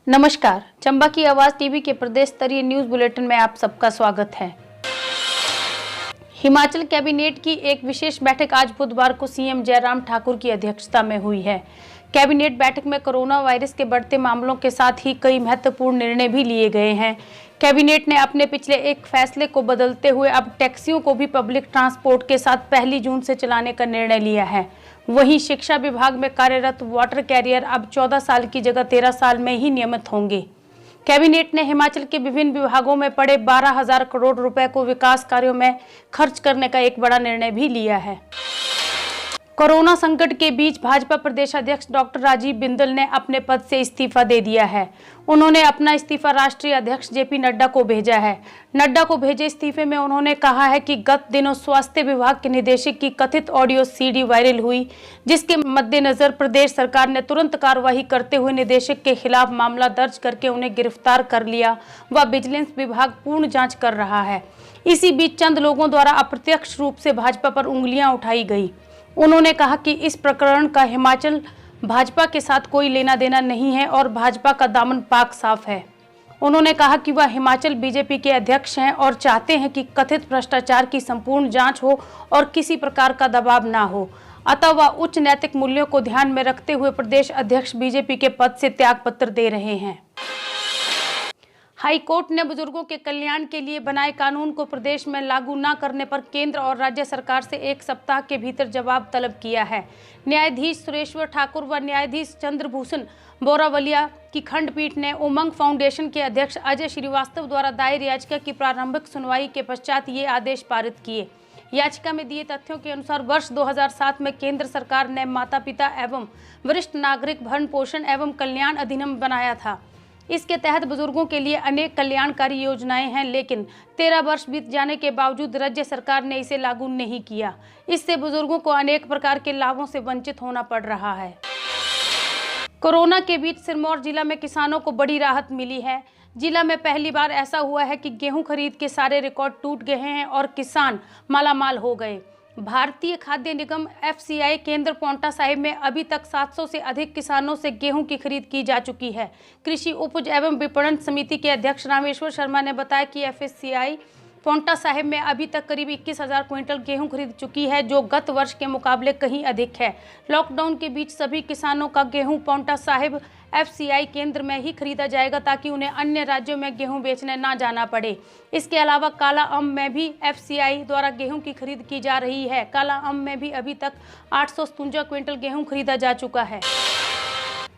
नमस्कार, चंबा की आवाज टीवी के प्रदेश स्तरीय न्यूज बुलेटिन में आप सबका स्वागत है। हिमाचल कैबिनेट की एक विशेष बैठक आज बुधवार को सीएम जयराम ठाकुर की अध्यक्षता में हुई है। कैबिनेट बैठक में कोरोना वायरस के बढ़ते मामलों के साथ ही कई महत्वपूर्ण निर्णय भी लिए गए हैं। कैबिनेट ने अपने पिछले एक फैसले को बदलते हुए अब टैक्सियों को भी पब्लिक ट्रांसपोर्ट के साथ 1 जून से चलाने का निर्णय लिया है। वहीं शिक्षा विभाग में कार्यरत वाटर कैरियर अब 14 साल की जगह 13 साल में ही नियमित होंगे। कैबिनेट ने हिमाचल के विभिन्न विभागों में पड़े 12,000 करोड़ रुपए को विकास कार्यों में खर्च करने का एक बड़ा निर्णय भी लिया है। कोरोना संकट के बीच भाजपा प्रदेश अध्यक्ष डॉक्टर राजीव बिंदल ने अपने पद से इस्तीफा दे दिया है। उन्होंने अपना इस्तीफा राष्ट्रीय अध्यक्ष जेपी नड्डा को भेजा है। नड्डा को भेजे इस्तीफे में उन्होंने कहा है कि गत दिनों स्वास्थ्य विभाग के निदेशक की कथित ऑडियो सीडी वायरल हुई, जिसके मद्देनजर प्रदेश सरकार ने तुरंत कार्रवाई करते हुए निदेशक के खिलाफ मामला दर्ज करके उन्हें गिरफ्तार कर लिया व विजिलेंस विभाग पूर्ण जाँच कर रहा है। इसी बीच चंद लोगों द्वारा अप्रत्यक्ष रूप से भाजपा पर उंगलियां उठाई गई। उन्होंने कहा कि इस प्रकरण का हिमाचल भाजपा के साथ कोई लेना देना नहीं है और भाजपा का दामन पाक साफ है। उन्होंने कहा कि वह हिमाचल बीजेपी के अध्यक्ष हैं और चाहते हैं कि कथित भ्रष्टाचार की संपूर्ण जांच हो और किसी प्रकार का दबाव ना हो। अतः वह उच्च नैतिक मूल्यों को ध्यान में रखते हुए प्रदेश अध्यक्ष बीजेपी के पद से त्यागपत्र दे रहे हैं। हाईकोर्ट ने बुजुर्गों के कल्याण के लिए बनाए कानून को प्रदेश में लागू न करने पर केंद्र और राज्य सरकार से 1 सप्ताह के भीतर जवाब तलब किया है। न्यायाधीश सुरेश्वर ठाकुर व न्यायाधीश चंद्रभूषण बोरावलिया की खंडपीठ ने उमंग फाउंडेशन के अध्यक्ष अजय श्रीवास्तव द्वारा दायर याचिका की प्रारंभिक सुनवाई के पश्चात ये आदेश पारित किए। याचिका में दिए तथ्यों के अनुसार वर्ष 2007 में केंद्र सरकार ने माता पिता एवं वरिष्ठ नागरिक भरण पोषण एवं कल्याण अधिनियम बनाया था। इसके तहत बुजुर्गों के लिए अनेक कल्याणकारी योजनाएं हैं, लेकिन 13 वर्ष बीत जाने के बावजूद राज्य सरकार ने इसे लागू नहीं किया। इससे बुजुर्गों को अनेक प्रकार के लाभों से वंचित होना पड़ रहा है। कोरोना के बीच सिरमौर जिला में किसानों को बड़ी राहत मिली है। जिला में पहली बार ऐसा हुआ है कि गेहूं खरीद के सारे रिकॉर्ड टूट गए हैं और किसान मालामाल हो गए। भारतीय खाद्य निगम FCI केंद्र पांवटा साहिब में अभी तक 700 से अधिक किसानों से गेहूं की खरीद की जा चुकी है। कृषि उपज एवं विपणन समिति के अध्यक्ष रामेश्वर शर्मा ने बताया कि FCI पांवटा साहिब में अभी तक करीब 21,000 क्विंटल गेहूं खरीद चुकी है, जो गत वर्ष के मुकाबले कहीं अधिक है। लॉकडाउन के बीच सभी किसानों का गेहूं पांवटा साहिब FCI केंद्र में ही खरीदा जाएगा ताकि उन्हें अन्य राज्यों में गेहूं बेचने ना जाना पड़े। इसके अलावा काला अम में भी FCI द्वारा गेहूं की खरीद की जा रही है। काला अम में भी अभी तक 857 क्विंटल गेहूं खरीदा जा चुका है।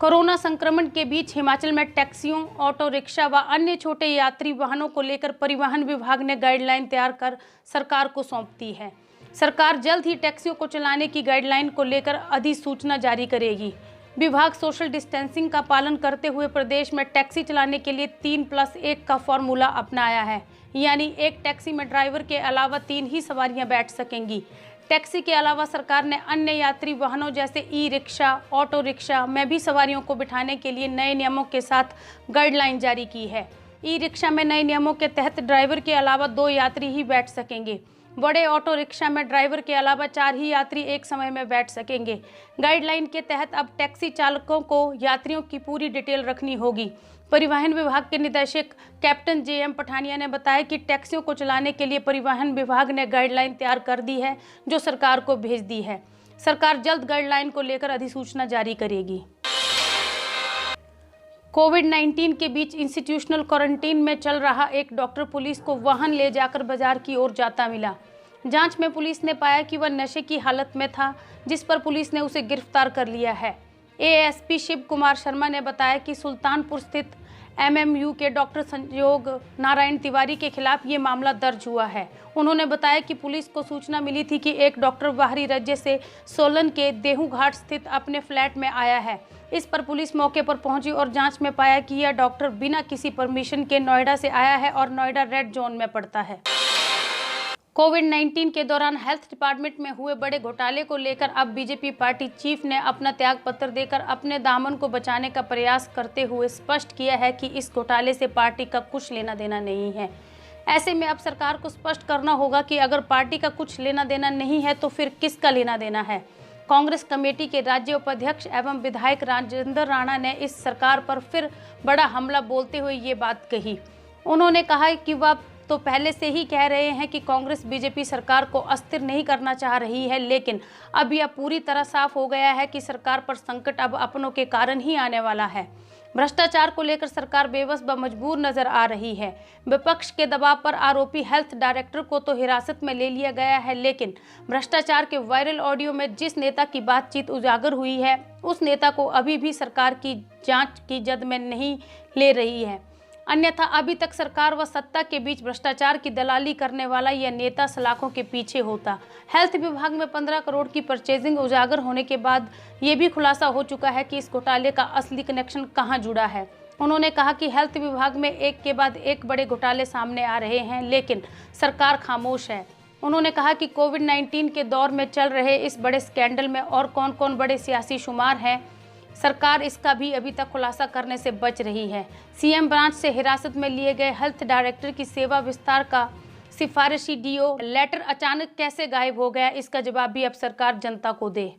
कोरोना संक्रमण के बीच हिमाचल में टैक्सियों, ऑटो रिक्शा व अन्य छोटे यात्री वाहनों को लेकर परिवहन विभाग ने गाइडलाइन तैयार कर सरकार को सौंप दी है। सरकार जल्द ही टैक्सियों को चलाने की गाइडलाइन को लेकर अधिसूचना जारी करेगी। विभाग सोशल डिस्टेंसिंग का पालन करते हुए प्रदेश में टैक्सी चलाने के लिए 3+1 का फॉर्मूला अपनाया है, यानी एक टैक्सी में ड्राइवर के अलावा 3 ही सवारियां बैठ सकेंगी। टैक्सी के अलावा सरकार ने अन्य यात्री वाहनों जैसे ई-रिक्शा, ऑटो रिक्शा में भी सवारियों को बिठाने के लिए नए नियमों के साथ गाइडलाइन जारी की है। ई-रिक्शा में नए नियमों के तहत ड्राइवर के अलावा 2 यात्री ही बैठ सकेंगे। बड़े ऑटो रिक्शा में ड्राइवर के अलावा 4 ही यात्री एक समय में बैठ सकेंगे। गाइडलाइन के तहत अब टैक्सी चालकों को यात्रियों की पूरी डिटेल रखनी होगी। परिवहन विभाग के निदेशक कैप्टन JM पठानिया ने बताया कि टैक्सियों को चलाने के लिए परिवहन विभाग ने गाइडलाइन तैयार कर दी है, जो सरकार को भेज दी है। सरकार जल्द गाइडलाइन को लेकर अधिसूचना जारी करेगी। कोविड-19 के बीच इंस्टीट्यूशनल क्वारंटीन में चल रहा एक डॉक्टर पुलिस को वाहन ले जाकर बाजार की ओर जाता मिला। जांच में पुलिस ने पाया कि वह नशे की हालत में था, जिस पर पुलिस ने उसे गिरफ्तार कर लिया है। ASP शिव कुमार शर्मा ने बताया कि सुल्तानपुर स्थित MMU के डॉक्टर संयोग नारायण तिवारी के खिलाफ ये मामला दर्ज हुआ है। उन्होंने बताया कि पुलिस को सूचना मिली थी कि एक डॉक्टर बाहरी राज्य से सोलन के देहू घाट स्थित अपने फ्लैट में आया है। इस पर पुलिस मौके पर पहुंची और जांच में पाया कि यह डॉक्टर बिना किसी परमिशन के नोएडा से आया है और नोएडा रेड जोन में पड़ता है। कोविड-19 के दौरान हेल्थ डिपार्टमेंट में हुए बड़े घोटाले को लेकर अब बीजेपी पार्टी चीफ ने अपना त्यागपत्र देकर अपने दामन को बचाने का प्रयास करते हुए स्पष्ट किया है कि इस घोटाले से पार्टी का कुछ लेना देना नहीं है। ऐसे में अब सरकार को स्पष्ट करना होगा कि अगर पार्टी का कुछ लेना देना नहीं है तो फिर किसका लेना देना है। कांग्रेस कमेटी के राज्य उपाध्यक्ष एवं विधायक राजेंद्र राणा ने इस सरकार पर फिर बड़ा हमला बोलते हुए ये बात कही। उन्होंने कहा कि वह तो पहले से ही कह रहे हैं कि कांग्रेस बीजेपी सरकार को अस्थिर नहीं करना चाह रही है, लेकिन अब यह पूरी तरह साफ हो गया है कि सरकार पर संकट अब अपनों के कारण ही आने वाला है। भ्रष्टाचार को लेकर सरकार बेबस व मजबूर नजर आ रही है। विपक्ष के दबाव पर आरोपी हेल्थ डायरेक्टर को तो हिरासत में ले लिया गया है, लेकिन भ्रष्टाचार के वायरल ऑडियो में जिस नेता की बातचीत उजागर हुई है, उस नेता को अभी भी सरकार की जांच की जद में नहीं ले रही है। अन्यथा अभी तक सरकार व सत्ता के बीच भ्रष्टाचार की दलाली करने वाला यह नेता सलाखों के पीछे होता। हेल्थ विभाग में 15 करोड़ की परचेजिंग उजागर होने के बाद ये भी खुलासा हो चुका है कि इस घोटाले का असली कनेक्शन कहां जुड़ा है। उन्होंने कहा कि हेल्थ विभाग में एक के बाद एक बड़े घोटाले सामने आ रहे हैं, लेकिन सरकार खामोश है। उन्होंने कहा कि कोविड-19 के दौर में चल रहे इस बड़े स्कैंडल में और कौन कौन बड़े सियासी शुमार हैं, सरकार इसका भी अभी तक खुलासा करने से बच रही है। सीएम ब्रांच से हिरासत में लिए गए हेल्थ डायरेक्टर की सेवा विस्तार का सिफारिशी डीओ लेटर अचानक कैसे गायब हो गया, इसका जवाब भी अब सरकार जनता को दे।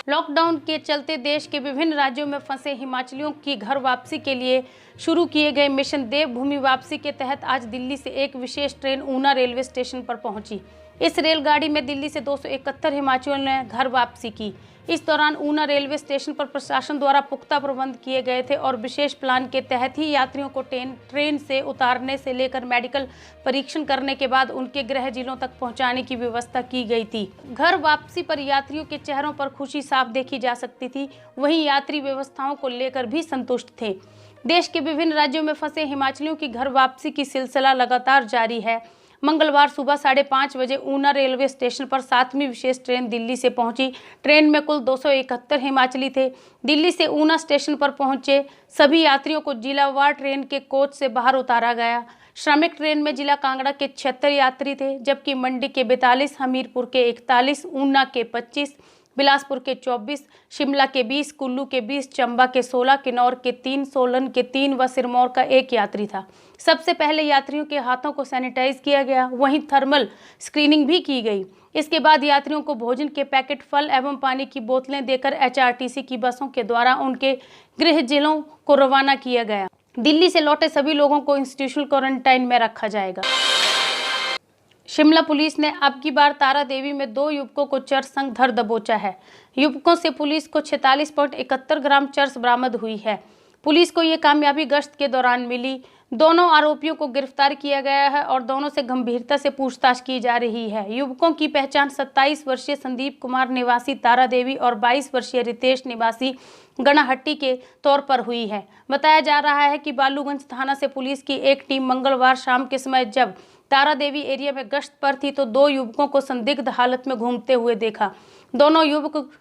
लॉकडाउन के चलते देश के विभिन्न राज्यों में फंसे हिमाचलियों की घर वापसी के लिए शुरू किए गए मिशन देवभूमि वापसी के तहत आज दिल्ली से एक विशेष ट्रेन ऊना रेलवे स्टेशन पर पहुंची। इस रेलगाड़ी में दिल्ली से 271 हिमाचलियों ने घर वापसी की। इस दौरान ऊना रेलवे स्टेशन पर प्रशासन द्वारा पुख्ता प्रबंध किए गए थे और विशेष प्लान के तहत ही यात्रियों को ट्रेन से उतारने से लेकर मेडिकल परीक्षण करने के बाद उनके गृह जिलों तक पहुंचाने की व्यवस्था की गई थी। घर वापसी पर यात्रियों के चेहरों पर खुशी साफ देखी जा सकती थी। वहीं यात्री व्यवस्थाओं को लेकर भी संतुष्ट थे। देश के विभिन्न राज्यों में फंसे हिमाचलियों की घर वापसी की सिलसिला लगातार जारी है। मंगलवार सुबह 5:30 बजे ऊना रेलवे स्टेशन पर 7वीं विशेष ट्रेन दिल्ली से पहुंची। ट्रेन में कुल 271 हिमाचली थे। दिल्ली से ऊना स्टेशन पर पहुंचे सभी यात्रियों को जिलावार ट्रेन के कोच से बाहर उतारा गया। श्रमिक ट्रेन में जिला कांगड़ा के 76 यात्री थे, जबकि मंडी के 42, हमीरपुर के 41, ऊना के 25, बिलासपुर के 24, शिमला के 20, कुल्लू के 20, चंबा के 16, किन्नौर के 3, सोलन के 3 व सिरमौर का 1 यात्री था। सबसे पहले यात्रियों के हाथों को सैनिटाइज किया गया, वहीं थर्मल स्क्रीनिंग भी की गई। इसके बाद यात्रियों को भोजन के पैकेट, फल एवं पानी की बोतलें देकर एचआरटीसी की बसों के द्वारा उनके गृह जिलों को रवाना किया गया। दिल्ली से लौटे सभी लोगों को इंस्टीट्यूशनल क्वारंटाइन में रखा जाएगा। शिमला पुलिस ने अब की बार तारा देवी में 2 युवकों को चरस संग धर दबोचा है। युवकों से पुलिस को 46.71 ग्राम चरस बरामद हुई है। पुलिस को ये कामयाबी गश्त के दौरान मिली। दोनों आरोपियों को गिरफ्तार किया गया है और दोनों से गंभीरता से पूछताछ की जा रही है। युवकों की पहचान 27 वर्षीय संदीप कुमार निवासी तारा देवी और 22 वर्षीय रितेश निवासी गणाहट्टी के तौर पर हुई है। बताया जा रहा है कि बालूगंज थाना से पुलिस की एक टीम मंगलवार शाम के समय जब तारा देवी एरिया में गश्त पर थी तो 2 युवकों को संदिग्ध हालत में घूमते हुए देखा। दोनों युवक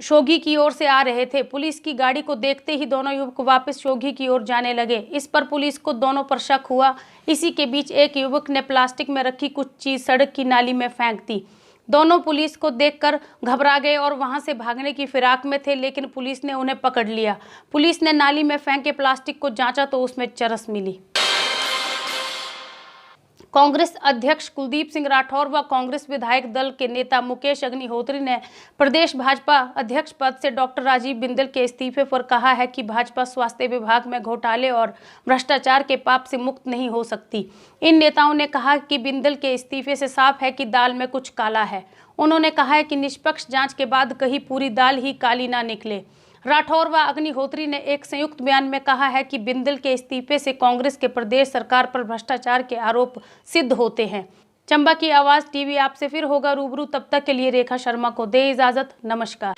शोघी की ओर से आ रहे थे। पुलिस की गाड़ी को देखते ही दोनों युवक वापस शोघी की ओर जाने लगे। इस पर पुलिस को दोनों पर शक हुआ। इसी के बीच एक युवक ने प्लास्टिक में रखी कुछ चीज सड़क की नाली में फेंक दी। दोनों पुलिस को देखकर घबरा गए और वहां से भागने की फिराक में थे, लेकिन पुलिस ने उन्हें पकड़ लिया। पुलिस ने नाली में फेंके प्लास्टिक को जांचा तो उसमें चरस मिली। कांग्रेस अध्यक्ष कुलदीप सिंह राठौर व कांग्रेस विधायक दल के नेता मुकेश अग्निहोत्री ने प्रदेश भाजपा अध्यक्ष पद से डॉक्टर राजीव बिंदल के इस्तीफे पर कहा है कि भाजपा स्वास्थ्य विभाग में घोटाले और भ्रष्टाचार के पाप से मुक्त नहीं हो सकती। इन नेताओं ने कहा कि बिंदल के इस्तीफे से साफ है कि दाल में कुछ काला है। उन्होंने कहा है कि निष्पक्ष जांच के बाद कहीं पूरी दाल ही काली ना निकले। राठौर व अग्निहोत्री ने एक संयुक्त बयान में कहा है कि बिंदल के इस्तीफे से कांग्रेस के प्रदेश सरकार पर भ्रष्टाचार के आरोप सिद्ध होते हैं। चंबा की आवाज टीवी आपसे फिर होगा रूबरू। तब तक के लिए रेखा शर्मा को दे इजाजत। नमस्कार।